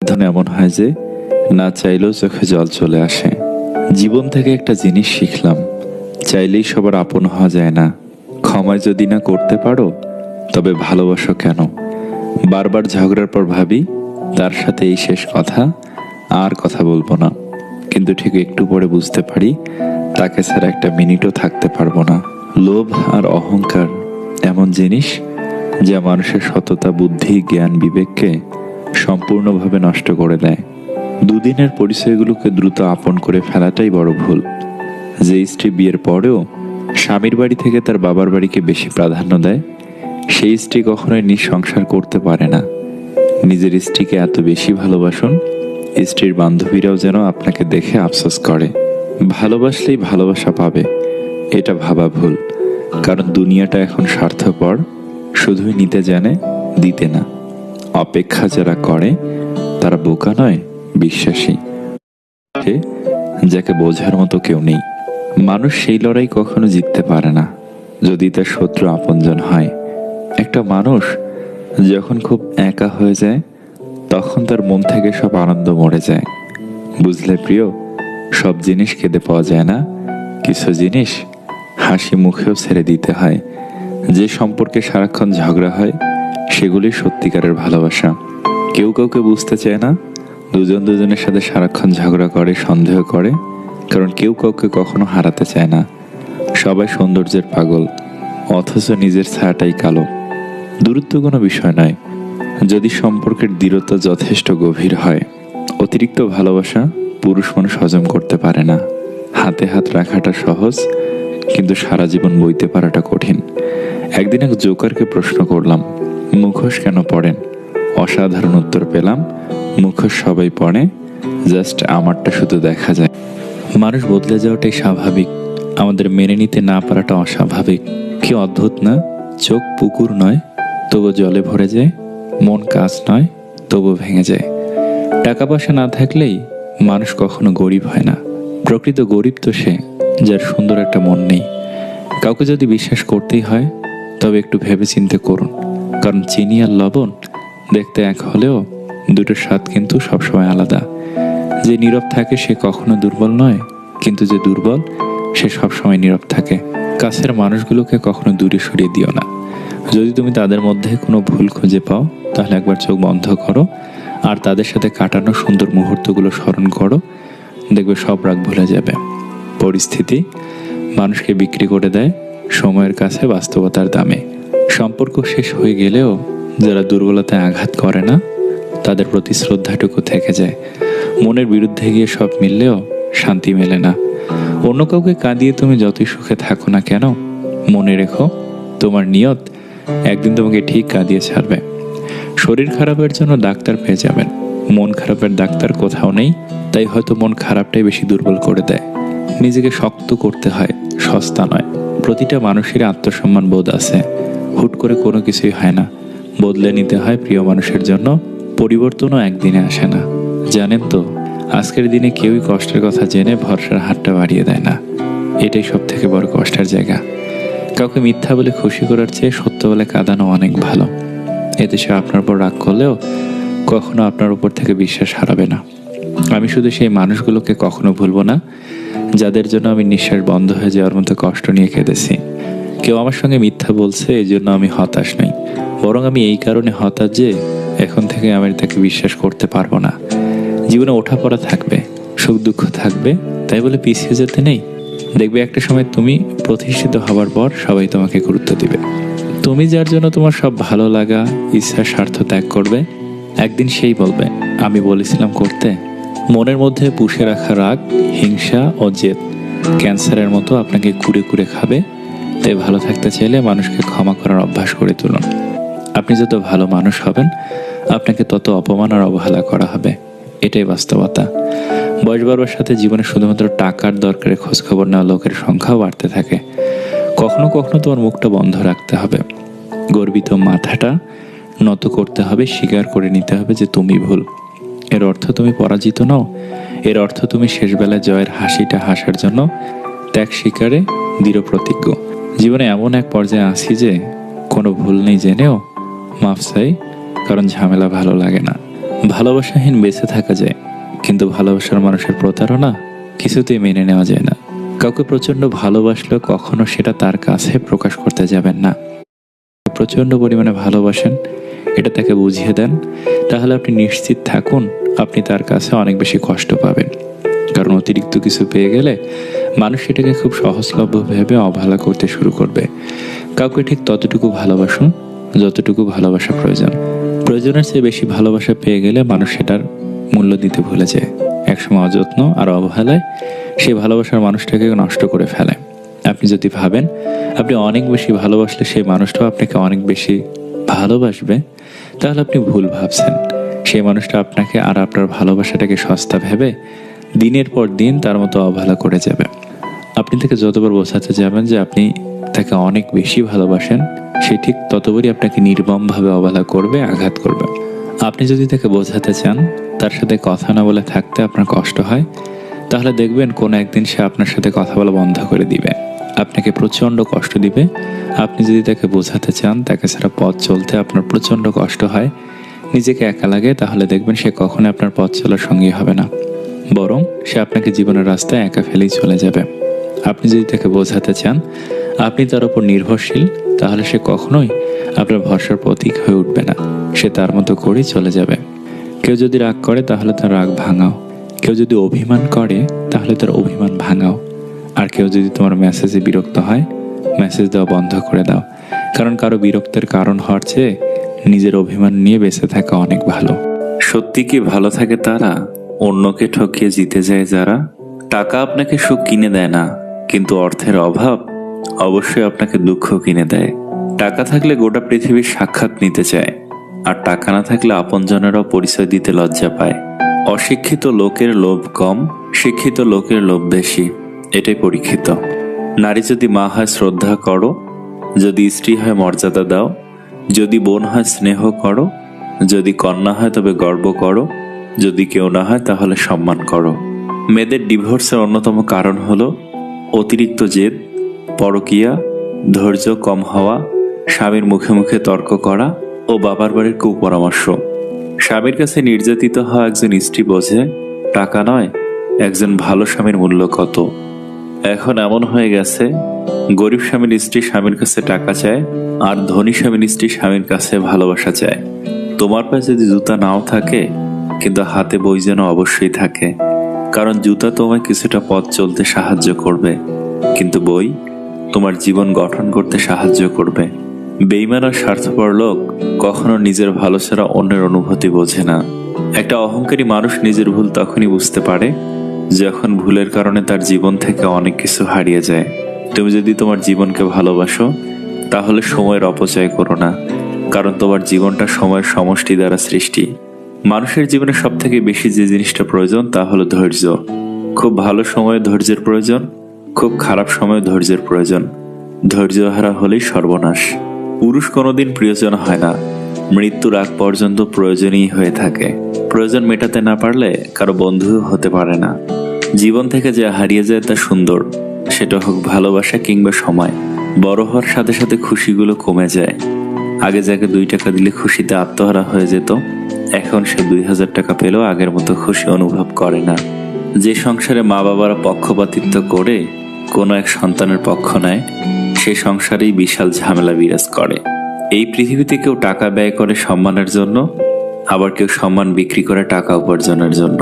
ধনে এমন হয় যে না চাইলেও চোখে জল চলে আসে। জীবন থেকে একটা জিনিস শিখলাম, চাইলেই সবার আপন হওয়া যায় না। ক্ষমা যদি না করতে পারো তবে ভালোবাসো কেন? বারবার ঝগড়ার পর ভাবি তার সাথে এই শেষ কথা, আর কথা বলবো না। কিন্তু ঠিক একটু পরে বুঝতে পারি তাকে ছাড়া একটা মিনিটও থাকতে পারবো না। লোভ আর অহংকার এমন জিনিস যা মানুষের সততা, বুদ্ধি, জ্ঞান, বিবেককে সম্পূর্ণভাবে নষ্ট করে দেয়। দুদিনের পরিচয়গুলোকে দ্রুত আপন করে ফেলাটাই বড় ভুল। যে স্ত্রী বিয়ের পরেও স্বামীর বাড়ি থেকে তার বাবার বাড়িকে বেশি প্রাধান্য দেয়, সেই স্ত্রী কখনোই নিঃসংসার করতে পারে না। নিজের স্ত্রীকে এত বেশি ভালোবাসুন, স্ত্রীর বান্ধবীরাও যেন আপনাকে দেখে আফসোস করে। ভালোবাসলেই ভালোবাসা পাবে, এটা ভাবা ভুল। কারণ দুনিয়াটা এখন স্বার্থপর, শুধুই নিতে জানে, দিতে না। অপেক্ষা যারা করে তারা বোকা নয়, বিশ্বাসী। যাকে বোঝার মতো কেউ নেই। মানুষ সেই লড়াই কখনো জিততে পারে না যদি তার শত্রু আপনজন হয়। একটা মানুষ যখন খুব একা হয়ে যায় তখন তার মন থেকে সব আনন্দ মরে যায়। বুঝলে প্রিয়, সব জিনিস কেঁদে পাওয়া যায় না, কিছু জিনিস হাসি মুখেও ছেড়ে দিতে হয়। যে সম্পর্কে সারাক্ষণ ঝগড়া হয় সেগুলি সত্যিকারের ভালোবাসা। কেউ কাউকে বুঝতে চায় না, দুজন দুজনের সাথে সারাক্ষণ ঝগড়া করে, সন্দেহ করে, কারণ কেউ কাউকে কখনো হারাতে চায় না। সবাই সৌন্দর্যের পাগল, অথচ নিজের ছায়াটাই কালো। দূরত্ব কোনো বিষয় নয়, যদি সম্পর্কের দৃঢ়তা যথেষ্ট গভীর হয়। অতিরিক্ত ভালোবাসা পুরুষ মানুষ হজম করতে পারে না। হাতে হাত রাখাটা সহজ, কিন্তু সারা জীবন বইতে পারাটা কঠিন। একদিন এক জোকারকে প্রশ্ন করলাম, মুখোশ কেন পড়েন? অসাধারণ উত্তর পেলাম, মুখোশ সবাই পড়ে, জাস্ট আমারটা শুধু দেখা যায়। মানুষ বদলে যাওয়াটাই স্বাভাবিক, আমাদের মেনে নিতে না পারাটা অস্বাভাবিক। কি অদ্ভুত না? চোখ পুকুর নয়, তবু জলে ভরে যায়। মন কাজ নয়, তবু ভেঙে যায়। টাকা পয়সা না থাকলেই মানুষ কখনো গরিব হয় না। প্রকৃত গরিব তো সে যার সুন্দর একটা মন নেই। কাউকে যদি বিশ্বাস করতেই হয় তবে একটু ভেবে চিন্তে করুন, কারণ চিনি আর লবণ দেখতে এক হলেও দুটোর স্বাদ কিন্তু সবসময় আলাদা। যে নীরব থাকে সে কখনো দুর্বল নয়, কিন্তু যে দুর্বল সে সবসময় নীরব থাকে। কাছের মানুষগুলোকে কখনো দূরে সরিয়ে দিও না। যদি তুমি তাদের মধ্যে কোনো ভুল খুঁজে পাও তাহলে একবার চোখ বন্ধ করো আর তাদের সাথে কাটানো সুন্দর মুহূর্তগুলো স্মরণ করো, দেখবে সব রাগ ভুলে যাবে। পরিস্থিতি মানুষকে বিক্রি করে দেয় সময়ের কাছে বাস্তবতার দামে। সম্পর্ক শেষ হয়ে গেলেও যারা দুর্বলতায় আঘাত করে না তাদের প্রতি শ্রদ্ধাটুকু থেকে যায়। মনের বিরুদ্ধে গিয়ে সব মিললেও শান্তি মেলে না। অন্য কাউকে কাঁদিয়ে তুমি যতই সুখে থাকো না কেন, মনে রেখো তোমার নিয়ত একদিন তোমাকে ঠিক কাঁদিয়ে ছাড়বে। শরীর খারাপের জন্য ডাক্তার পেয়ে যাবেন, মন খারাপের ডাক্তার কোথাও নেই। তাই হয়তো মন খারাপটাই বেশি দুর্বল করে দেয়। নিজেকে শক্ত করতে হয়, সস্তা নয়। প্রতিটা মানুষের আত্মসম্মান বোধ আছে, হুট করে কোনো কিছুই হয় না। বদলে নিতে হয় প্রিয় মানুষের জন্য। পরিবর্তনও একদিনে আসে না, জানেন তো? আজকের দিনে কেউই কষ্টের কথা জেনে ভরসার হাতটা বাড়িয়ে দেয় না। এটাই সব থেকে বড় কষ্টের জায়গা। কাউকে মিথ্যা বলে খুশি করার চেয়ে সত্য বলে কাঁদানো অনেক ভালো। এতে সে আপনার উপর রাগ করলেও কখনো আপনার উপর থেকে বিশ্বাস হারাবে না। আমি শুধু সেই মানুষগুলোকে কখনো ভুলবো না যাদের জন্য আমি নিঃশ্বাস বন্ধ হয়ে যাওয়ার মতো কষ্ট নিয়ে কেঁদেছি। কেউ আমার সঙ্গে মিথ্যা বলছে এই জন্য আমি হতাশ নই, বরং আমি এই কারণে হতাশ যে এখন থেকে আমি তাকে বিশ্বাস করতে পারবো না। জীবনে ওঠাপড়া থাকবে, সুখ দুঃখ থাকবে, তাই বলে পিছিয়ে যেতে নেই। দেখবে একটা সময় তুমি প্রতিষ্ঠিত হবার পর সবাই তোমাকে গুরুত্ব দিবে। তুমি যার জন্য তোমার সব ভালো লাগা, ইচ্ছা, স্বার্থ ত্যাগ করবে, একদিন সেই বলবে আমি বলেছিলাম করতে। মনের মধ্যে পুষে রাখা রাগ, হিংসা ও জেদ ক্যান্সারের মতো আপনাকে কুড়ে কুড়ে খাবে। তাই ভালো থাকতে চাইলে মানুষকে ক্ষমা করার অভ্যাস করে তুলুন। আপনি যত ভালো মানুষ হবেন আপনাকে তত অপমান আর অবহেলা করা হবে, এটাই বাস্তবতা। বয়স বাড়বার সাথে জীবনে শুধুমাত্র টাকার দরকারে খোঁজখবর নেওয়া লোকের সংখ্যাও বাড়তে থাকে। কখনো কখনো তোমার মুখটা বন্ধ রাখতে হবে, গর্বিত মাথাটা নত করতে হবে, স্বীকার করে নিতে হবে যে তুমি ভুল। এর অর্থ তুমি পরাজিত নও, এর অর্থ তুমি শেষবেলায় জয়ের হাসিটা হাসার জন্য ত্যাগ স্বীকারে দৃঢ় প্রতিজ্ঞ। জীবনে এমন এক পর্যায়ে আসি যে কোনো ভুল নেই জেনেও মাফ চাই, কারণ ঝামেলা ভালো লাগে না। ভালোবাসাহীন বেঁচে থাকা যায়, কিন্তু ভালোবাসার মানুষের প্রতারণা কিছুতেই মেনে নেওয়া যায় না। কাউকে প্রচন্ড ভালোবাসলেও কখনো সেটা তার কাছে প্রকাশ করতে যাবেন না। প্রচন্ড পরিমাণে ভালোবাসেন, এটা তাকে বুঝিয়ে দেন, তাহলে আপনি নিশ্চিত থাকুন আপনি তার কাছে অনেক বেশি কষ্ট পাবেন। কারণ অতিরিক্ত কিছু পেয়ে গেলে মানুষ সেটাকে খুব সহজলভ্য ভেবে অবহেলা করতে শুরু করবে। কাউকে ঠিক ততটুকু ভালোবাসুন যতটুকু ভালোবাসা প্রয়োজন। প্রয়োজনের চেয়ে বেশি ভালোবাসা পেয়ে গেলে মানুষ সেটার মূল্য দিতে ভুলে যায়। একসময় অযত্ন আর অবহেলায় সেই ভালোবাসার মানুষটাকে নষ্ট করে ফেলে। আপনি যদি ভাবেন আপনি অনেক বেশি ভালোবাসলে সেই মানুষটাও আপনাকে অনেক বেশি ভালোবাসবে, তাহলে আপনি ভুল ভাবছেন। সেই মানুষটা আপনাকে আর আপনার ভালোবাসাটাকে সস্তা ভেবে দিনের পর দিন তার মতো অবহেলা করে যাবে। আপনি তাকে যতবার বোঝাতে যাবেন যে আপনি তাকে অনেক বেশি ভালোবাসেন, সে ঠিক ততবারই আপনাকে নির্মমভাবে অবহেলা করবে, আঘাত করবে। আপনি যদি তাকে বোঝাতে চান তার সাথে কথা না বলে থাকতে আপনার কষ্ট হয়, তাহলে দেখবেন কোনো একদিন সে আপনার সাথে কথা বলা বন্ধ করে দিবে, আপনাকে প্রচণ্ড কষ্ট দিবে। আপনি যদি তাকে বোঝাতে চান তাকে ছাড়া পথ চলতে আপনার প্রচণ্ড কষ্ট হয়, নিজেকে একা লাগে, তাহলে দেখবেন সে কখনো আপনার পথ চলার সঙ্গী হবে না, বরং সে আপনাকে জীবনের রাস্তায় একা ফেলেই চলে যাবে। আপনি যদি তাকে বোঝাতে চান আপনি তার উপর নির্ভরশীল, তাহলে সে কখনোই আপনার ভরসার প্রতীক হয়ে উঠবে না, সে তার মতো করেই চলে যাবে। কেউ যদি রাগ করে তাহলে তার রাগ ভাঙাও, কেউ যদি অভিমান করে তাহলে তার অভিমান ভাঙাও, আর কেউ যদি তোমার মেসেজে বিরক্ত হয় মেসেজ দেওয়া বন্ধ করে দাও। কারণ কারো বিরক্তের কারণ হওয়ার চেয়ে নিজের অভিমান নিয়ে বেঁচে থাকা অনেক ভালো। সত্যি কি ভালো থাকে তারা অন্যকে ঠকিয়ে জিতে যায় যারা? টাকা আপনাকে সুখ কিনে দেয় না, কিন্তু অর্থের অভাব অবশ্যই আপনাকে দুঃখ কিনে দেয়। টাকা থাকলে গোটা পৃথিবীর সাক্ষাৎ নিতে চায়, আর টাকা না থাকলে আপনজনেরাও পরিচয় দিতে লজ্জা পায়। অশিক্ষিত লোকের লোভ কম, শিক্ষিত লোকের লোভ বেশি, এটাই পরীক্ষিত। নারী যদি মা হয় শ্রদ্ধা করো, যদি স্ত্রী হয় মর্যাদা দাও, যদি বোন হয় স্নেহ করো, যদি কন্যা হয় তবে গর্ব করো, যদি কেউ না হয় তাহলে সম্মান করো। মেয়েদের ডিভোর্সের অন্যতম কারণ হলো অতিরিক্ত জেদ, পরকীয়া, ধৈর্য কম হওয়া, স্বামীর মুখে মুখে তর্ক করা ও বাবার বাড়ির কুপরামর্শ। স্বামীর কাছে নির্যাতিত হওয়া একজন স্ত্রী বোঝে টাকা নয়, একজন ভালো স্বামীর মূল্য কত। এখন এমন হয়ে গেছে, গরিব স্বামীর স্ত্রী স্বামীর কাছে টাকা চায়, আর ধনী স্বামীর স্ত্রী স্বামীর কাছে ভালোবাসা চায়। তোমার পায়ে যদি জুতা নাও থাকে, কিন্তু হাতে বই যেন অবশ্যই থাকে, কারণ জুতা তোমায় কিছুটা পথ চলতে সাহায্য করবে, কিন্তু বই তোমার জীবন গঠন করতে সাহায্য করবে। বেঈমান আর স্বার্থপর লোক কখনো নিজের ভালো ছাড়া অন্যের অনুভূতি বোঝে না। একটা অহংকারী মানুষ নিজের ভুল তখনই বুঝতে পারে যখন ভুলের কারণে তার জীবন থেকে অনেক কিছু হারিয়ে যায়। তুমি যদি তোমার জীবনকে ভালোবাসো তাহলে সময়ের অপচয় করো না, কারণ তোমার জীবনটা সময়ের সমষ্টি দ্বারা সৃষ্টি। মানুষের জীবনে সব থেকে বেশি যে জিনিসটা প্রয়োজন তা হলো ধৈর্য। খুব ভালো সময়ে ধৈর্যের প্রয়োজন, খুব খারাপ সময়ে ধৈর্যের প্রয়োজন। ধৈর্যহারা হলেই সর্বনাশ। পুরুষ কোনোদিন প্রিয়জন হয় না, মৃত্যুর আগ পর্যন্ত প্রয়োজনই হয়ে থাকে। প্রয়োজন মেটাতে না পারলে কারো বন্ধুও হতে পারে না। জীবন থেকে যা হারিয়ে যায় তা সুন্দর, সেটা হোক ভালোবাসা কিংবা সময়। বড় হওয়ার সাথে সাথে খুশিগুলো কমে যায়। আগে যাকে 2 টাকা দিলে খুশিতে আত্মহারা হয়ে যেত, এখন সে 2000 টাকা পেলেও আগের মতো খুশি অনুভব করে না। যে সংসারে মা বাবারা পক্ষপাতিত্ব করে কোনো এক সন্তানের পক্ষ নেয়, সে সংসারেই বিশাল ঝামেলা বিরাজ করে। এই পৃথিবীতে কেউ টাকা ব্যয় করে সম্মানের জন্য, আবার কেউ সম্মান বিক্রি করে টাকা উপার্জনের জন্য।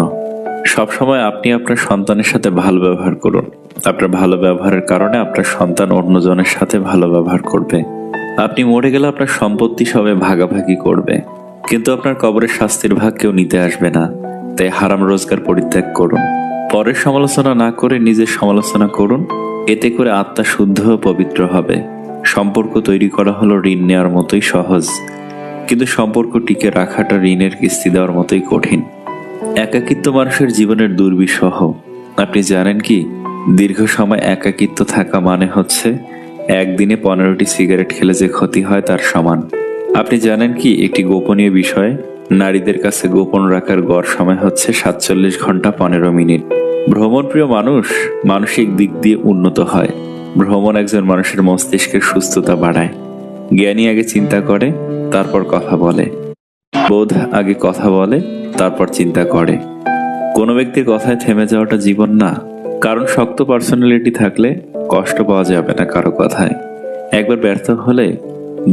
সবসময় আপনি আপনার সন্তানের সাথে ভালো ব্যবহার করুন। আপনার ভালো ব্যবহারের কারণে আপনার সন্তান অন্যজনের সাথে ভালো ব্যবহার করবে। আপনি মরে গেলে আপনার সম্পত্তি সবাই ভাগাভাগি করবে, কিন্তু আপনার কবরের শাস্তির ভাগ কেউ নিতে আসবে না। তাই হারাম রোজগার পরিত্যাগ করুন। পরের সমালোচনা না করে নিজের সমালোচনা করুন, এতে করে আত্মা শুদ্ধ ও পবিত্র হবে। সম্পর্ক তৈরি করা হলো ঋণ নেওয়ার মতোই সহজ, কিন্তু সম্পর্ক টিকে রাখাটা ঋণের কিস্তি দেওয়ার মতোই কঠিন। একাকিত্ব মানুষের জীবনের দুর্বিষহ। আপনি জানেন কি, দীর্ঘ সময় একাকিত্ব থাকা মানে হচ্ছে একদিনে 15টি সিগারেট খেলে যে ক্ষতি হয় তার সমান। আপনি জানেন কি, একটি গোপনীয় বিষয়, নারীদের কাছে গোপন রাখার গড় সময় হচ্ছে 47 ঘন্টা 15 মিনিট। ভ্রমণপ্রিয় মানুষ মানসিক দিক দিয়ে উন্নত হয়। ভ্রমণ একজন মানুষের মস্তিষ্কের সুস্থতা বাড়ায়। জ্ঞানী আগে চিন্তা করে, তারপর কথা বলে। বোধ আগে কথা বলে, তারপর চিন্তা করে। কোনো ব্যক্তির কথায় থেমে যাওয়াটা জীবন না, কারণ শক্ত পার্সোনালিটি থাকলে কষ্ট পাওয়া যাবে না কারো কথায়। একবার ব্যর্থ হলে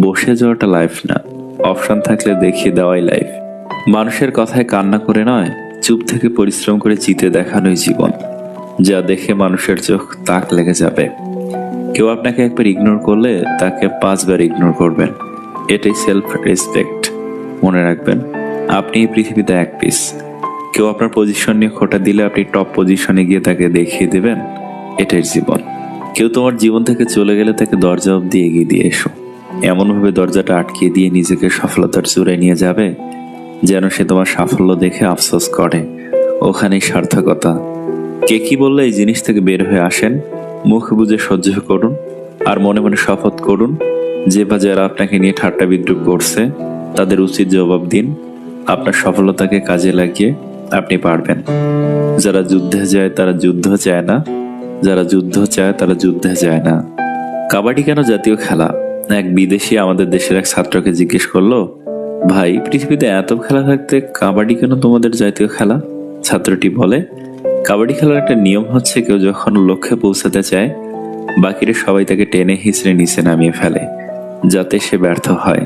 বসে যাওয়াটা লাইফ না, অপশন থাকলে দেখিয়ে দেওয়াই লাইফ। মানুষের কথায় কান্না করে নয়, চুপ থেকে পরিশ্রম করে জিতে দেখানোই জীবন, যা দেখে মানুষের চোখ তাক লেগে যাবে। কেউ আপনাকে একবার ইগনোর করলে তাকে 5 বার ইগনোর করবেন, এটাই সেলফ রেসপেক্ট। মনে রাখবেন, আপনি এই পৃথিবীতে এক পিস। কেউ আপনার পজিশন নিয়ে খোঁটা দিলে আপনি টপ পজিশনে গিয়ে তাকে দেখিয়ে দেবেন, এটাই জীবন। কেউ তোমার জীবন থেকে চলে গেলে তাকে দরজা অব্দি এগিয়ে দিয়ে এসো, এমনভাবে দরজাটা আটকিয়ে দিয়ে নিজেকে সফলতার চূড়ায় নিয়ে যাবে যেন সে তোমার সাফল্য দেখে আফসোস করে। ওখানেই সার্থকতা। কে কি বললে এই জিনিস থেকে বের হয়ে আসেন, মুখ বুজে সহ্য করুন, আর মনে মনে শপথ করুন যে বা যারা আপনাকে নিয়ে ঠাট্টা বিদ্রুপ করছে তাদের উচিত জবাব দিন। আপনার সফলতাকে কাজে লাগিয়ে আপনি পারবেন। যারা যুদ্ধে যায় তারা যুদ্ধ চায় না, যারা যুদ্ধ চায় তারা যুদ্ধে যায় না। কাবাডি কেন জাতীয় খেলা? এক বিদেশি আমাদের দেশের এক ছাত্রকে জিজ্ঞেস করলো, ভাই, পৃথিবীতে এত খেলা থাকতে কাবাডি কেন তোমাদের জাতীয় খেলা? ছাত্রটি বলে, কাবাডি খেলার একটা নিয়ম হচ্ছে কেউ যখন লক্ষ্যে পৌঁছাতে চায় বাকিরা সবাই তাকে টেনে হিঁচড়ে নিচে নামিয়ে ফেলে যাতে সে ব্যর্থ হয়।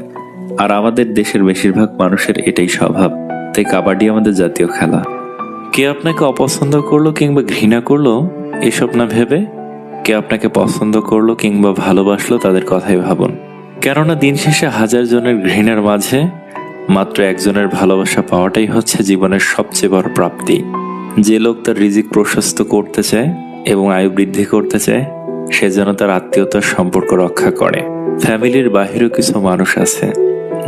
আর আমাদের দেশের বেশিরভাগ মানুষের এটাই স্বভাব, তাই কাবাডি আমাদের জাতীয় খেলা। কে আপনাকে অপছন্দ করলো কিংবা ঘৃণা করলো এসব না ভেবে কে আপনাকে পছন্দ করলো কিংবা ভালোবাসলো তাদের কথাই ভাবুন। কেননা দিন শেষে 1000 জনের ঘৃণার মাঝে মাত্র একজনের ভালোবাসা পাওয়াটাই হচ্ছে জীবনের সবচেয়ে বড় প্রাপ্তি। যে লোক তার রিজিক প্রশস্ত করতে চায় এবং আয়ু বৃদ্ধি করতে চায় সে যেন তার আত্মীয়তার সম্পর্ক রক্ষা করে। ফ্যামিলির বাহিরেও কিছু মানুষ আছে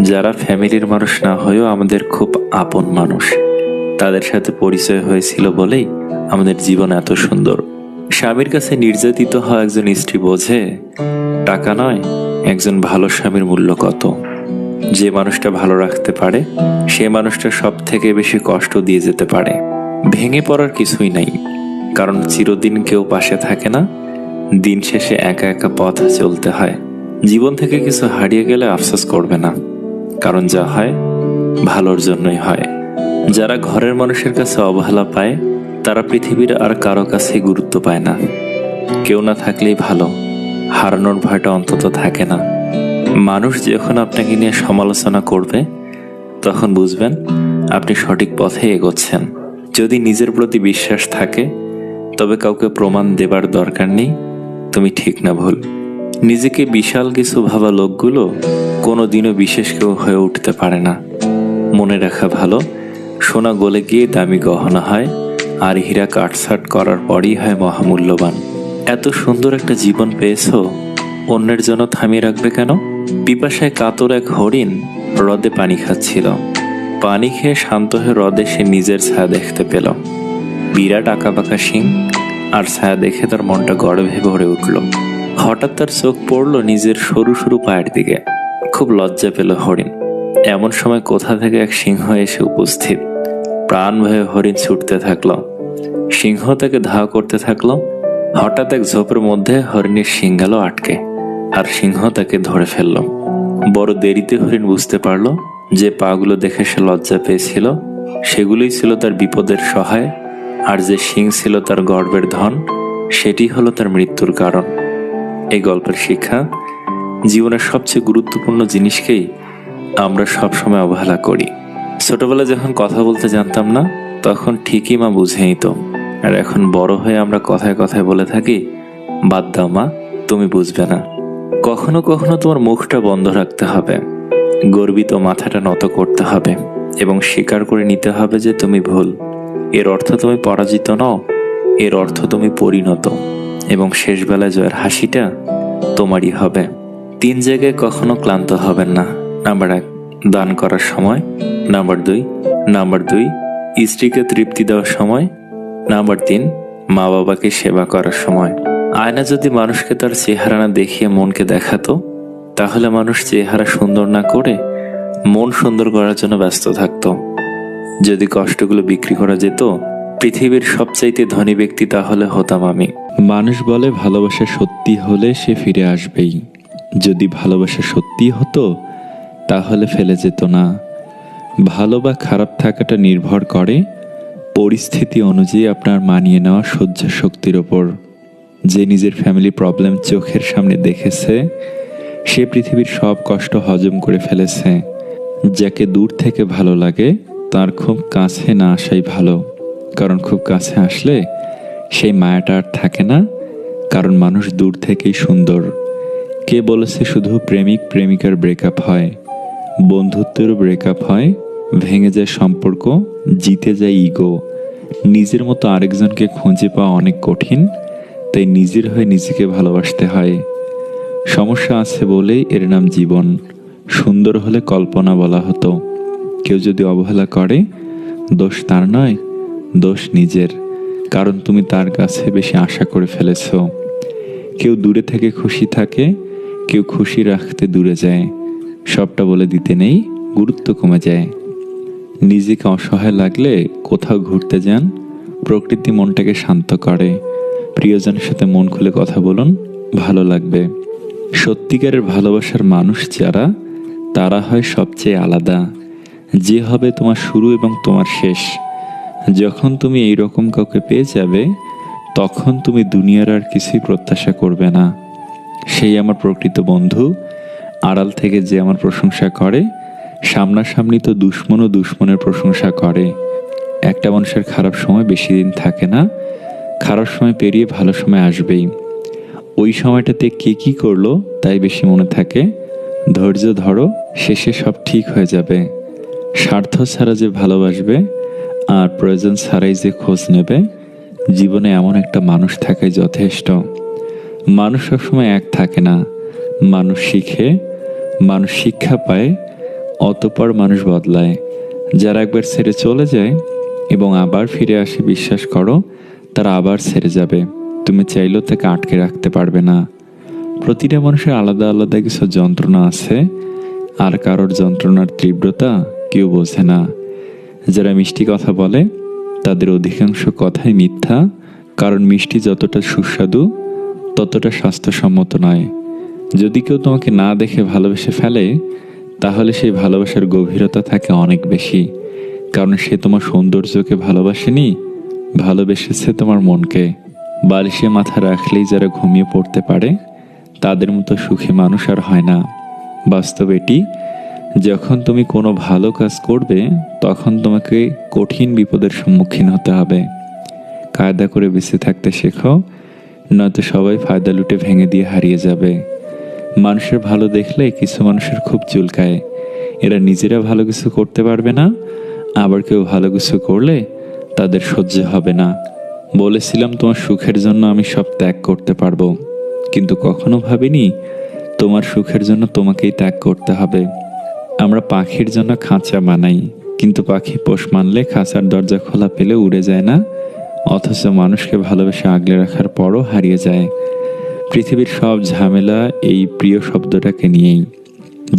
যারা ফ্যামিলির মানুষ না হয়েও আমাদের খুব আপন মানুষ। তাদের সাথে পরিচয় হয়েছিল বলেই আমাদের জীবন এত সুন্দর। স্বামীর কাছে নির্যাতিত হওয়া একজন স্ত্রী বোঝে টাকা নয়, একজন ভালো স্বামীর মূল্য কত। যে মানুষটা ভালো রাখতে পারে সে মানুষটা সব থেকে বেশি কষ্ট দিয়ে যেতে পারে। ভেঙে পড়ার কিছুই নাই, কারণ চিরদিন কেউ পাশে থাকে না। দিন শেষে একা একা পথ চলতে হয়। জীবন থেকে কিছু হারিয়ে গেলে আফসোস করবে না, কারণ যা হয় ভালোর জন্যই হয়। যারা ঘরের মানুষের কাছে অবহেলা পায় তারা পৃথিবীর আর কারো কাছে গুরুত্ব পায় না। কেউ না থাকলেই ভালো, হারানোর ভয়টা অন্তত থাকে না। মানুষ যখন আপনাকে নিয়ে সমালোচনা করবে তখন বুঝবেন আপনি সঠিক পথে এগোচ্ছেন। যদি নিজের প্রতি বিশ্বাস থাকে তবে কাউকে প্রমাণ দেবার দরকার নেই তুমি ঠিক না ভুল। নিজেকে বিশাল কিছু ভাবা লোকগুলো কোনোদিনও বিশেষ কেউ হয়ে উঠতে পারে না। মনে রাখা ভালো, সোনা গলে গিয়ে দামি গহনা হয়, আর হীরা কাটছাট করার পরই হয় মহামূল্যবান। এত সুন্দর একটা জীবন পেয়েছো, অন্যের জন্য থামিয়ে রাখবে কেন? পিপাসায় কাতর এক হরিণ হ্রদে পানি খাচ্ছিল। পানি খেয়ে শান্ত হয়ে হ্রদে সে নিজের ছায়া দেখতে পেল। বিরাট আঁকাবাঁকা শিং, আর ছায়া দেখে তার মনটা গর্বে ভরে উঠল। হঠাৎ তার চোখ পড়ল নিজের সরু সরু পায়ের দিকে। খুব লজ্জা পেল হরিণ। এমন সময় কোথা থেকে এক সিংহ এসে উপস্থিত। প্রাণ ভয়ে হরিণ ছুটতে থাকলো। সিংহ তাকে ধাওয়া করতে থাকলো। হঠাৎ এক ঝোপের মধ্যে হরিণের শিং গেল আটকে, আর সিংহ তাকে ধরে ফেলল। বড় দেরিতে হরিণ বুঝতে পারল যে পাগুলো দেখে সে লজ্জা পেয়েছিল সেগুলোই ছিল তার বিপদের সহায়, আর যে শিং ছিল তার গর্বের ধন সেটি হলো তার মৃত্যুর কারণ। এই গল্পের শিক্ষা, জীবনের সবচেয়ে গুরুত্বপূর্ণ জিনিসকেই আমরা সবসময় অবহেলা করি। ছোটবেলায় যখন কথা বলতে জানতাম না তখন ঠিকই মা বুঝে নিত, আর এখন বড় হয়ে আমরা কথায় কথায় বলে থাকি, বাদ দাও মা, তুমি বুঝবে না। কখনো কখনো তোমার মুখটা বন্ধ রাখতে হবে, গর্বিত মাথাটা নত করতে হবে এবং স্বীকার করে নিতে হবে যে তুমি ভুল। এর অর্থ তুমি পরাজিত নও, এর অর্থ তুমি পরিণত, এবং শেষ বেলায় জয়ের হাসিটা তোমারই হবে। 3 জায়গায় কখনো ক্লান্ত হবেন না। নাম্বার 1, দান করার সময়। নাম্বার 2, স্ত্রীকে তৃপ্তি দেওয়ার সময়। নাম্বার 3, মা বাবাকে সেবা করার সময়। আয়না যদি মানুষকে তার চেহারা না দেখিয়ে মনকে দেখাতো তাহলে মানুষ চেহারা সুন্দর না করে মন সুন্দর করার জন্য ব্যস্ত থাকতো। যদি কষ্টগুলো বিক্রি করা যেত পৃথিবীর সবচাইতে ধনী ব্যক্তি তাহলে হতাম আমি। মানুষ বলে ভালোবাসা সত্যি হলে সে ফিরে আসবেই। যদি ভালোবাসা সত্যি হতো তাহলে ফেলে যেত না। ভালো বা খারাপ থাকাটা নির্ভর করে পরিস্থিতি অনুযায়ী আপনার মানিয়ে নেওয়া সহ্য শক্তির ওপর। যে নিজের ফ্যামিলি প্রবলেম চোখের সামনে দেখেছে সে পৃথিবীর সব কষ্ট হজম করে ফেলেছে। যাকে দূর থেকে ভালো লাগে তার খুব কাছে না আসাই ভালো, কারণ খুব কাছে আসলে সেই মায়াটা আর থাকে না, কারণ মানুষ দূর থেকেই সুন্দর। কে বলেছে শুধু প্রেমিক প্রেমিকার ব্রেকআপ হয়? বন্ধুত্বেরও ব্রেকআপ হয়, ভেঙে যায় সম্পর্ক, জিতে যায় ইগো। নিজের মতো আরেকজনকে খুঁজে পাওয়া অনেক কঠিন, তাই নিজের হয়ে নিজেকে ভালোবাসতে হয়। সমস্যা আছে বলেই এর নাম জীবন। সুন্দর হলে কল্পনা বলা হতো। কেউ যদি অবহেলা করে দোষ তার নয়, দোষ নিজের, কারণ তুমি তার কাছে বেশি আশা করে ফেলেছ। কেউ দূরে থেকে খুশি থাকে, কেউ খুশি রাখতে দূরে যায়। সবটা বলে দিতে নেই, গুরুত্ব কমে যায়। নিজেকে অসহায় লাগলে কোথাও ঘুরতে যান, প্রকৃতি মনটাকে শান্ত করে। প্রিয়জনের সাথে মন খুলে কথা বলুন, ভালো লাগবে। সত্যিকারের ভালোবাসার মানুষ যারা, তারা হয় সবচেয়ে আলাদা। যে হবে তোমার শুরু এবং তোমার শেষ। যখন তুমি এই রকম কাউকে পেয়ে যাবে তখন তুমি দুনিয়ার আর কিছুই প্রত্যাশা করবে না। সেই আমার প্রকৃত বন্ধু। আড়াল থেকে যে আমার প্রশংসা করে, সামনাসামনি তো দুশ্মনও দুশ্মনের প্রশংসা করে। একটা মানুষের খারাপ সময় বেশি দিন থাকে না, খারাপ সময় পেরিয়ে ভালো সময় আসবেই। ওই সময়টাতে কে কী করলো তাই বেশি মনে থাকে। ধৈর্য ধরো, শেষে সব ঠিক হয়ে যাবে। স্বার্থ ছাড়া যে ভালোবাসবে আর প্রয়োজন ছাড়াই যে খোঁজ নেবে, জীবনে এমন একটা মানুষ থাকাই যথেষ্ট। মানুষ সবসময় এক থাকে না, মানুষ শিখে, মানুষ শিক্ষা পায়, অতঃপর মানুষ বদলায়। যারা একবার ছেড়ে চলে যায় এবং আবার ফিরে আসে, বিশ্বাস করো তারা আবার ছেড়ে যাবে। তুমি চাইলেও তাকে আটকে রাখতে পারবে না। প্রতিটা মানুষের আলাদা আলাদা কিছু যন্ত্রণা আছে, আর কারোর যন্ত্রণার তীব্রতা কেউ বোঝে না। যারা মিষ্টি কথা বলে তাদের অধিকাংশ কথাই মিথ্যা, কারণ মিষ্টি যতটা সুস্বাদু ততটা স্বাস্থ্যসম্মত নয়। যদি কেউ তোমাকে না দেখে ভালোবেসে ফেলে, তাহলে সেই ভালোবাসার গভীরতা থাকে অনেক বেশি, কারণ সে তোমার সৌন্দর্যকে ভালোবাসেনি, ভালোবেসেছে তোমার মনকে। বালিশে মাথা রাখলেই যারা ঘুমিয়ে পড়তে পারে তাদের মতো সুখী মানুষ আর হয় না। বাস্তব এটি, যখন তুমি কোনো ভালো কাজ করবে তখন তোমাকে কঠিন বিপদের সম্মুখীন হতে হবে। কায়দা করে বেঁচে থাকতে শেখো, নয়তো সবাই ফায়দা লুটে ভেঙে দিয়ে হারিয়ে যাবে। মানুষের ভালো দেখলে কিছু মানুষের খুব চুলকায়। এরা নিজেরা ভালো কিছু করতে পারবে না, আবার কেউ ভালো কিছু করলে তাদের সহ্য হবে না। বলেছিলাম তোমার সুখের জন্য আমি সব ত্যাগ করতে পারবো, কিন্তু কখনো ভাবিনি তোমার সুখের জন্য তোমাকেই ত্যাগ করতে হবে। আমরা পাখির জন্য খাঁচা বানাই, কিন্তু পাখি পোষ মানলে খাঁচার দরজা খোলা পেলে উড়ে যায় না, অথচ মানুষকে ভালোবেসে আগলে রাখার পরও হারিয়ে যায়। পৃথিবীর সব ঝামেলা এই প্রিয় শব্দটাকে নিয়েই।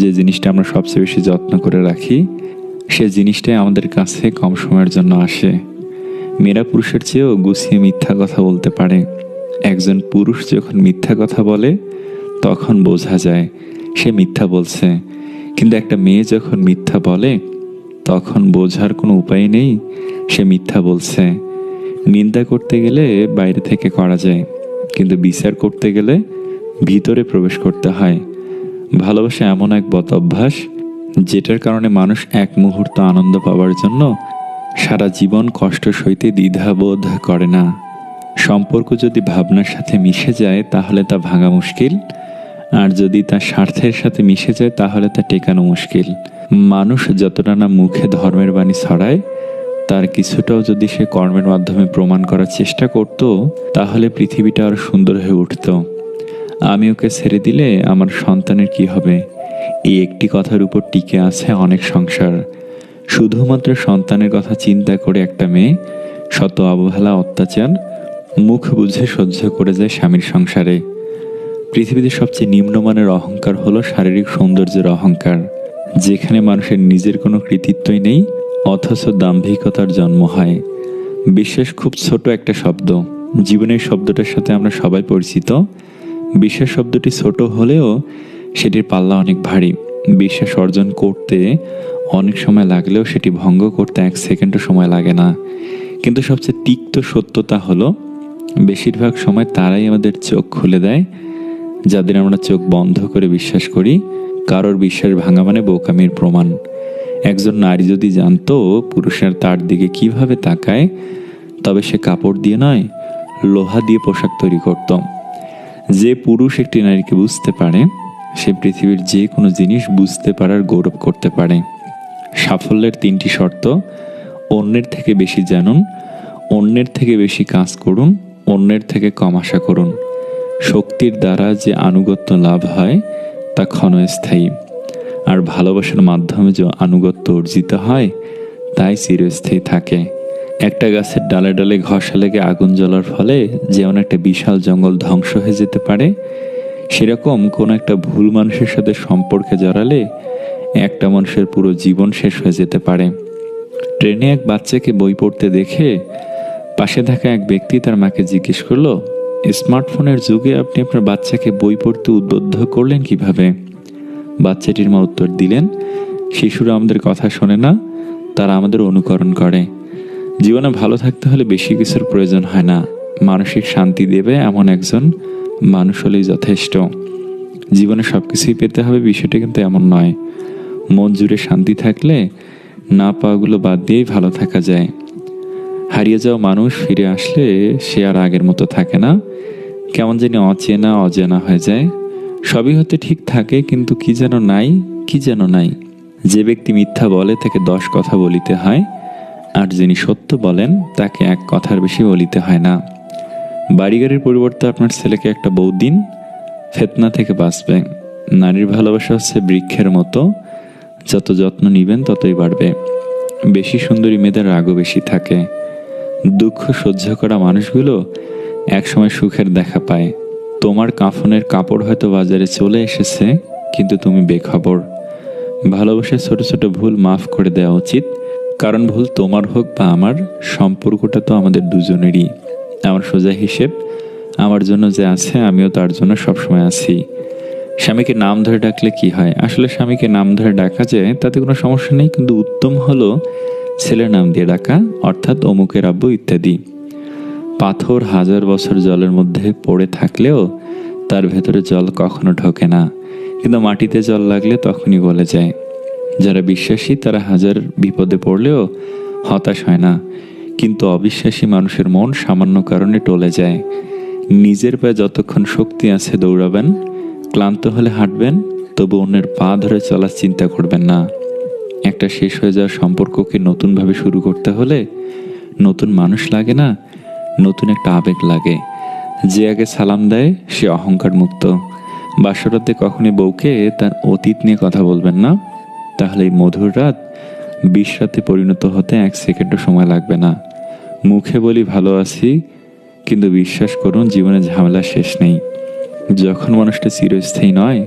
যে জিনিসটা আমরা সবচেয়ে বেশি যত্ন করে রাখি, সে জিনিসটাই আমাদের কাছে কম সময়ের জন্য আসে। মেয়েরা পুরুষের চেয়েও গুছিয়ে মিথ্যা কথা বলতে পারে। একজন পুরুষ যখন মিথ্যা কথা বলে তখন বোঝা যায় সে মিথ্যা বলছে, কিন্তু একটা মেয়ে যখন মিথ্যা বলে তখন বোঝার কোনো উপায় নেই সে মিথ্যা বলছে। নিন্দা করতে গেলে বাইরে থেকে করা যায়, কিন্তু বিচার করতে গেলে ভিতরে প্রবেশ করতে হয়। ভালোবাসা এমন এক বদ অভ্যাস যেটার কারণে মানুষ এক মুহূর্ত আনন্দ পাওয়ার জন্য সারা জীবন কষ্ট সইতে দ্বিধাবোধ করে না। সম্পর্ক যদি ভাবনার সাথে মিশে যায় তাহলে তা ভাঙা মুশকিল, আর যদি তা স্বার্থের সাথে মিশে যায় তাহলে তা টেকানো মুশকিল। মানুষ যতটা না মুখে ধর্মের বাণী ছড়ায়, তার কিছুটাও যদি সে কর্মের মাধ্যমে প্রমাণ করার চেষ্টা করত, তাহলে পৃথিবীটা আরো সুন্দর হয়ে উঠত। আমি ওকে ছেড়ে দিলে আমার সন্তানের কি হবে, এই একটি কথার উপর টিকে আছে অনেক সংসার। শুধুমাত্র সন্তানের কথা চিন্তা করে একটা মেয়ে শত অবহেলা অত্যাচার মুখ বুঝে সহ্য করে যায় স্বামীর সংসারে। পৃথিবীতে সবচেয়ে নিম্নমানের অহংকার হলো শারীরিক সৌন্দর্যের অহংকার, যেখানে মানুষের নিজের কোনো কৃতিত্বই নেই অথচ দাম্ভিকতার জন্ম হয়। বিশ্বাস খুব ছোট একটা শব্দ, জীবনের শব্দটার সাথে আমরা সবাই পরিচিত। বিশ্বাস শব্দটি ছোট হলেও সেটির পাল্লা অনেক ভারী। বিশ্বাস অর্জন করতে অনেক সময় লাগলেও সেটি ভঙ্গ করতে 1 সেকেন্ডও সময় লাগে না। কিন্তু সবচেয়ে তিক্ত সত্যতা হলো বেশিরভাগ সময় তারাই আমাদের চোখ খুলে দেয় যাদের আমরা চোখ বন্ধ করে বিশ্বাস করি। কারোর বিশ্বাস ভাঙা মানে বোকামির প্রমাণ। একজন নারী যদি জানতো পুরুষের তার দিকে কিভাবে তাকায়, তবে সে কাপড় দিয়ে নয়, লোহা দিয়ে পোশাক তৈরি করত। যে পুরুষ একটি নারীকে বুঝতে পারে, সে পৃথিবীর যে কোনো জিনিস বুঝতে পারার গৌরব করতে পারে। সাফল্যের 3টি শর্ত: অন্যের থেকে বেশি জানুন, অন্যের থেকে বেশি কাজ করুন, অন্যের থেকে কম আশা করুন। শক্তির দ্বারা যে আনুগত্য লাভ হয় তা ক্ষণস্থায়ী, আর ভালোবাসার মাধ্যমে যে আনুগত্য অর্জিত হয় তাই চিরস্থায়ী থাকে। একটা গাছের ডালে ডালে ঘষা লেগে আগুন জ্বলার ফলে যেমন একটা বিশাল জঙ্গল ধ্বংস হয়ে যেতে পারে, সেরকম কোনো একটা ভুল মানুষের সাথে সম্পর্কে জড়ালে একটা মানুষের পুরো জীবন শেষ হয়ে যেতে পারে। ট্রেনে এক বাচ্চাকে বই পড়তে দেখে পাশে থাকা এক ব্যক্তি তার মাকে জিজ্ঞেস করলো, স্মার্টফোনের যুগে আপনি আপনার বাচ্চাকে বই পড়তে উদ্বুদ্ধ করলেন কিভাবে? বাচ্চাটির মা উত্তর দিলেন, শিশুরা আমাদের কথা শোনে না, তারা আমাদের অনুকরণ করে। জীবনে ভালো থাকতে হলে বেশি কিছুর প্রয়োজন হয় না, মানসিক শান্তি দেবে এমন একজন মানুষ হলেই যথেষ্ট। জীবনে সবকিছুই পেতে হবে বিষয়টা কিন্তু এমন নয়। মন জুড়ে শান্তি থাকলে না পাওয়াগুলো বাদ দিয়েই ভালো থাকা যায়। হারিয়ে যাওয়া মানুষ ফিরে আসলে সে আর আগের মতো থাকে না, কেমন জানি অচেনা অজানা হয়ে যায়। সবই হতে ঠিক থাকে, কিন্তু কি যেন নাই, কি যেন নাই। যে ব্যক্তি মিথ্যা বলে তাকে 10 কথা বলিতে হয়, আর যিনি সত্য বলেন তাকে 1 কথার বেশি বলিতে হয় না। বাড়িগাড়ির পরিবর্তে আপনার ছেলেকে একটা বউ দিন, ফিতনা থেকে বাঁচবে। নারীর ভালোবাসা হচ্ছে বৃক্ষের মতো, যত যত্ন নিবেন ততই বাড়বে। বেশি সুন্দরী মেয়েদের রাগও বেশি থাকে। দুঃখ সহ্য করা মানুষগুলো একসময় সুখের দেখা পায়। তোমার কাফনের কাপড় হয়তো বাজারে চলে এসেছে, কিন্তু তুমি বেখবর। ভালোবাসার ছোট ছোট ভুল মাফ করে দেওয়া উচিত, কারণ ভুল তোমার হোক বা আমার, সম্পর্কটা তো আমাদের দুজনেরই। আমার সোজা হিসেব, আমার জন্য যে আছে আমিও তার জন্য সবসময় আছি। স্বামীকে নাম ধরে ডাকলে কি হয়? আসলে স্বামীকে নাম ধরে ডাকা যায়, তাতে কোনো সমস্যা নেই, কিন্তু উত্তম হলো ছেলের নাম দিয়ে ডাকা, অর্থাৎ অমুকের আব্বু ইত্যাদি। পাথর 1000 বছর জলের মধ্যে পড়ে থাকলেও তার ভেতরে জল কখনো ঢোকে না, কিন্তু মাটিতে জল লাগলে তখনই গলে যায়। যারা বিশ্বাসী তারা 1000 বিপদে পড়লেও হতাশ হয় না, কিন্তু অবিশ্বাসী মানুষের মন সামান্য কারণে টলে যায়। নিজের পায়ে যতক্ষণ শক্তি আছে দৌড়াবেন, ক্লান্ত হলে হাঁটবেন, তবু অন্যের পা ধরে চলার চিন্তা করবেন না। একটা শেষ হয়ে যাওয়া সম্পর্ককে নতুনভাবে শুরু করতে হলে নতুন মানুষ লাগে না, নতুন একটা আবেগ লাগে। যে আগে সালাম দেয় সে অহংকার মুক্ত। বাসরাতে কখনই বউকে তার অতীত নিয়ে কথা বলবেন না, তাহলে এই মধুর রাত 20 রাতে পরিণত হতে 1 সেকেন্ডও সময় লাগবে না। মুখে বলি ভালো আছি, কিন্তু বিশ্বাস করুন জীবনে ঝামেলা শেষ নেই। যখন মানুষটা চিরস্থায়ী নয়,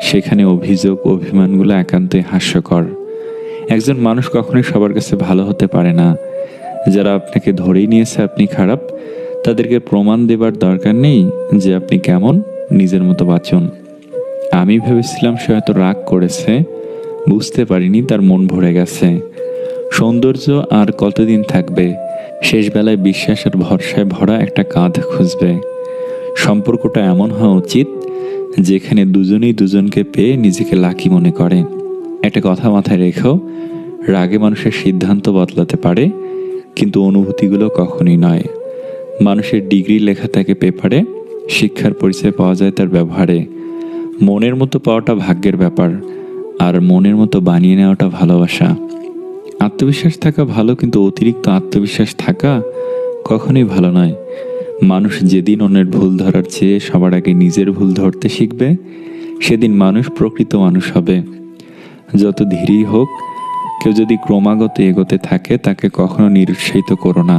সেখানে অভিযোগ অভিমানগুলো একান্তই হাস্যকর। একজন মানুষ কখনোই সবার কাছে ভালো হতে পারে না। যারা আপনাকে ধরেই নিয়েছে আপনি খারাপ, তাদেরকে প্রমাণ দেবার দরকার নেই যে আপনি কেমন, নিজের মতো বাঁচুন। আমি ভেবেছিলাম সে হয়তো রাগ করেছে, বুঝতে পারিনি তার মন ভরে গেছে। সৌন্দর্য আর কতদিন থাকবে? শেষ বেলায় বিশ্বাস আর ভরসায় ভরা একটা কাঁধ খুঁজবে। সম্পর্কটা এমন হওয়া উচিত যেখানে দুজনেই দুজনকে পেয়ে নিজেকে লাকি মনে করে। একটা কথা মাথায় রেখো, রাগে মানুষের সিদ্ধান্ত বদলাতে পারে, কিন্তু অনুভূতিগুলো কখনোই নয়। মানুষের ডিগ্রি লেখা থাকে পেপারে, শিক্ষার পরিচয় পাওয়া যায় তার ব্যবহারে। মনের মতো পাওয়াটা ভাগ্যের ব্যাপার, আর মনের মতো বানিয়ে নেওয়াটা ভালোবাসা। আত্মবিশ্বাস থাকা ভালো, কিন্তু অতিরিক্ত আত্মবিশ্বাস থাকা কখনোই ভালো নয়। মানুষ যেদিন অন্যের ভুল ধরার চেয়ে সবার আগে নিজের ভুল ধরতে শিখবে, সেদিন মানুষ প্রকৃত মানুষ হবে। যত ধীরেই হোক, কেউ যদি ক্রমাগত এগোতে থাকে তাকে কখনো নিরুৎসাহিত করো না।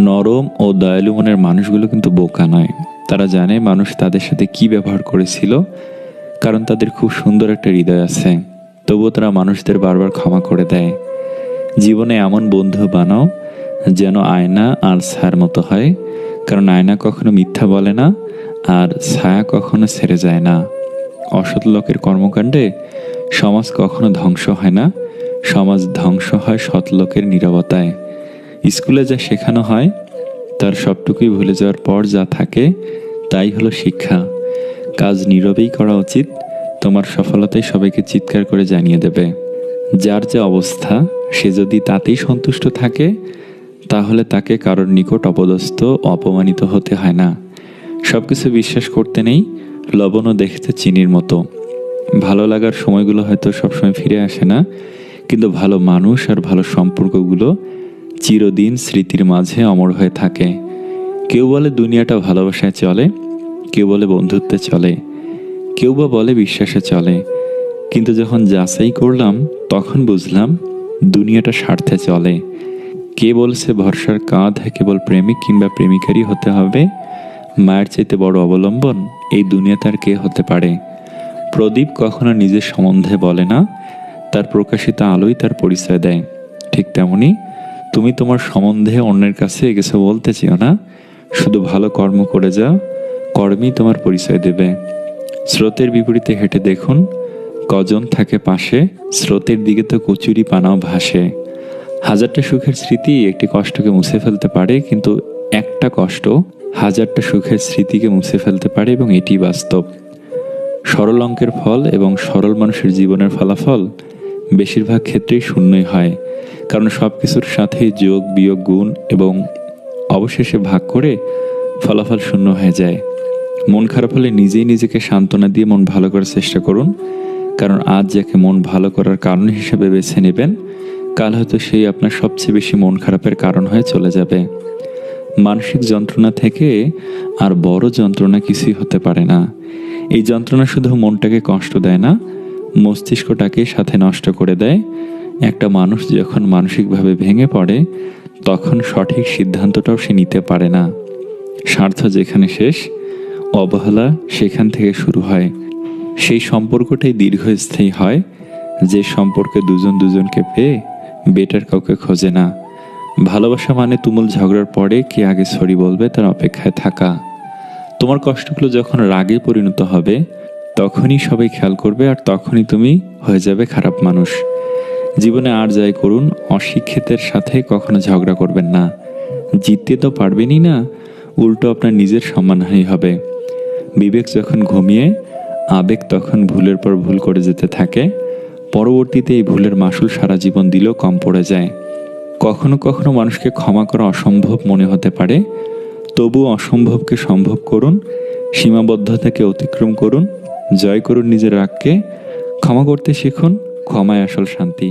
নরম ও দয়ালু মনের মানুষগুলো কিন্তু বোকা নয়। তারা জানে মানুষ তাদের সাথে কি ব্যবহার করেছিল, কারণ তাদের খুব সুন্দর একটা হৃদয় আছে। তবুও তারা মানুষদের বারবার ক্ষমা করে দেয়। জীবনে এমন বন্ধু বানাও যেন আয়না আর ছায়ার মতো হয়, কারণ আয়না কখনো মিথ্যা বলে না, আর ছায়া কখনো ছেড়ে যায় না। অসৎ লোকের কর্মকাণ্ডে সমাজ কখনো ধ্বংস হয় না, সমাজ ধ্বংস হয় সৎ লোকের নীরবতায়। স্কুলে যা শেখানো হয় তার সবটুকুই ভুলে যাওয়ার পর যা থাকে তাই হলো শিক্ষা। কাজ নীরবেই করা উচিত, তোমার সফলতাই সবাইকে চিৎকার করে জানিয়ে দেবে। যার যে অবস্থা সে যদি তাতেই সন্তুষ্ট থাকে তাহলে তাকে কারোর নিকট অপদস্থ অপমানিত হতে হয় না। সবকিছু বিশ্বাস করতে নেই, লবণও দেখতে চিনির মতো। ভালো লাগার সময়গুলো হয়তো সবসময় ফিরে আসে না, কিন্তু ভালো মানুষ আর ভালো সম্পর্কগুলো চিরদিন স্মৃতির মাঝে অমর হয়ে থাকে। কেউ বলে দুনিয়াটা ভালোবাসায় চলে, কেউ বলে বন্ধুত্বে চলে, কেউ বা বলে বিশ্বাসে চলে, কিন্তু যখন যাচাই করলাম তখন বুঝলাম দুনিয়াটা স্বার্থে চলে। কে বলছে ভরসার কাঁধ কেবল প্রেমিক কিংবা প্রেমিকারই হতে হবে? মায়ের চাইতে বড় অবলম্বন এই দুনিয়াতে আর কে হতে পারে? প্রদীপ কখনো নিজের সম্বন্ধে বলে না, তার প্রকাশিত আলোই তার পরিচয় দেয়। ঠিক তেমনি তুমি তোমার সম্বন্ধে অন্যের কাছে কিছু বলতে চেও না, শুধু ভালো কর্ম করে যাও, কর্মই তোমার পরিচয় দেবে। স্রোতের বিপরীতে হেঁটে দেখুন কজন থাকে পাশে, স্রোতের দিকে তো কচুরি পানাও ভাসে। হাজারটা সুখের স্মৃতি একটি কষ্টকে মুছে ফেলতে পারে, কিন্তু একটা কষ্ট হাজারটা সুখের স্মৃতিকে মুছে ফেলতে পারে, এবং এটি বাস্তব। সরল অঙ্কের ফল এবং সরল মানুষের জীবনের ফলাফল বেশিরভাগ ক্ষেত্রেই শূন্যই হয়, কারণ সব কিছুর সাথেই যোগ বিয়োগ গুণ এবং অবশেষে ভাগ করে ফলাফল শূন্য হয়ে যায়। মন খারাপ হলে নিজেই নিজেকে সান্ত্বনা দিয়ে মন ভালো করার চেষ্টা করুন, কারণ আজ যাকে মন ভালো করার কারণ হিসেবে বেছে নেবেন, কাল হয়তো সেই আপনার সবচেয়ে বেশি মন খারাপের কারণ হয়ে চলে যাবে। মানসিক যন্ত্রণা থেকে আর বড় যন্ত্রণা কিছুই হতে পারে না। এই যন্ত্রণা শুধু মনটাকে কষ্ট দেয় না, মস্তিষ্কটাকে সাথে নষ্ট করে দেয়। একটা মানুষ যখন মানসিকভাবে ভেঙে পড়ে তখন সঠিক সিদ্ধান্তটাও সে নিতে পারে না। স্বার্থ যেখানে শেষ, অবহেলা সেখান থেকে শুরু হয়। সেই সম্পর্কটাই দীর্ঘস্থায়ী হয় যে সম্পর্কে দুজন দুজনকে পেয়ে বেটার কাউকে খোঁজে না। ভালোবাসা মানে তুমুল ঝগড়ার পরে কে আগে সরি বলবে তার অপেক্ষায় থাকা। তোমার কষ্টগুলো যখন রাগে পরিণত হবে তখনই সবাই খেয়াল করবে, আর তখনই তুমি হয়ে যাবে খারাপ মানুষ। জীবনে আর যাই করুন, অশিক্ষিতের সাথে কখনো ঝগড়া করবেন না। জিততে তো পারবেনই না, উল্টো আপনার নিজের সম্মানহানি হবে। বিবেক যখন ঘুমিয়ে, আবেগ তখন ভুলের পর ভুল করে যেতে থাকে। পরবর্তীতে এই ভুলের মাসুল সারা জীবন দিলেও কম পড়ে যায়। কখনো কখনো মানুষকে ক্ষমা করা অসম্ভব মনে হতে পারে, তবুও অসম্ভবকে সম্ভব করুন, সীমাবদ্ধতাকে অতিক্রম করুন, জয় করুন নিজের রাগকে। ক্ষমা করতে শিখুন, ক্ষমায় আসল শান্তি।